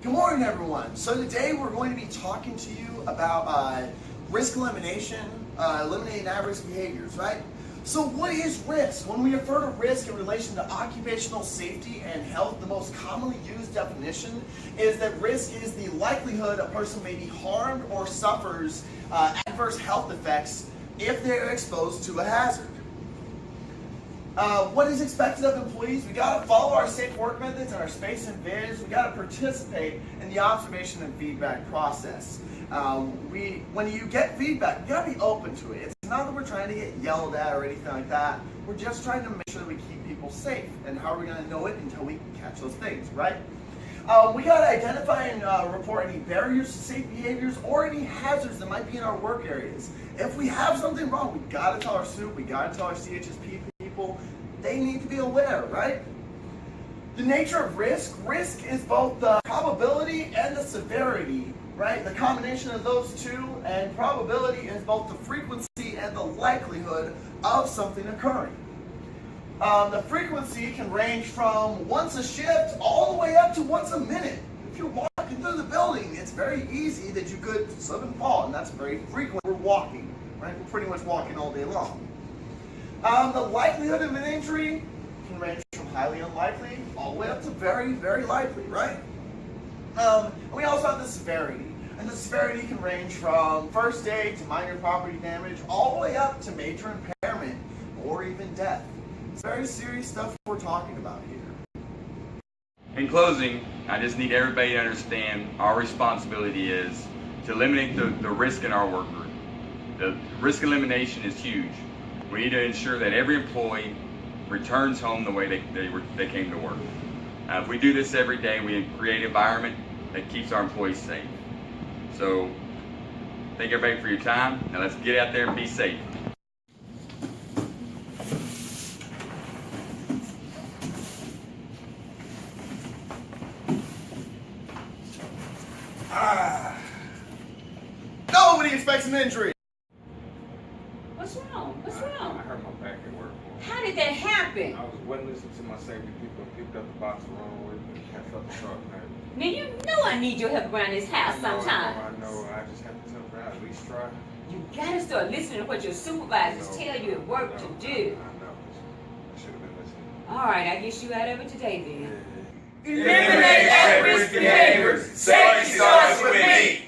Good morning, everyone. So today we're going to be talking to you about risk elimination, eliminating at-risk behaviors, right? So what is risk? When we refer to risk in relation to occupational safety and health, the most commonly used definition is that risk is the likelihood a person may be harmed or suffers adverse health effects if they're exposed to a hazard. What is expected of employees? We got to follow our safe work methods and our space and viz. We got to participate in the observation and feedback process. When you get feedback, you got to be open to it. It's not that we're trying to get yelled at or anything like that. We're just trying to make sure that we keep people safe. And how are we going to know it until we catch those things, right? We got to identify and report any barriers to safe behaviors or any hazards that might be in our work areas. If we have something wrong, we got to tell our SUP, we got to tell our CHSP people. They need to be aware, right? The nature of risk is both the probability and the severity, right? The combination of those two, and probability is both the frequency and the likelihood of something occurring. The frequency can range from once a shift all the way up to once a minute. If you're walking through the building, it's very easy that you could slip and fall, and that's very frequent. We're walking, right? We're pretty much walking all day long. The likelihood of an injury can range from highly unlikely all the way up to very, very likely, right? And we also have the severity. And the severity can range from first aid to minor property damage all the way up to major impairment or even death. It's very serious stuff we're talking about here. In closing, I just need everybody to understand our responsibility is to eliminate the risk in our work group. The risk elimination is huge. We need to ensure that every employee returns home the way they came to work. If we do this every day, we create an environment that keeps our employees safe. So, thank everybody for your time. Now let's get out there and be safe. Nobody expects an injury. What's wrong? What's wrong? I hurt my back at work. How did that happen? I wasn't listening to my safety people and picked up the box the wrong way and I felt the sharp pain. Now you know I need your help around this house sometime. I know. I just have to tell her at least try. You gotta start listening to what your supervisors tell you at work to do. I know. I should have been listening. All right, I guess you out of it today then. Eliminate at-risk behaviors. Safety starts with me.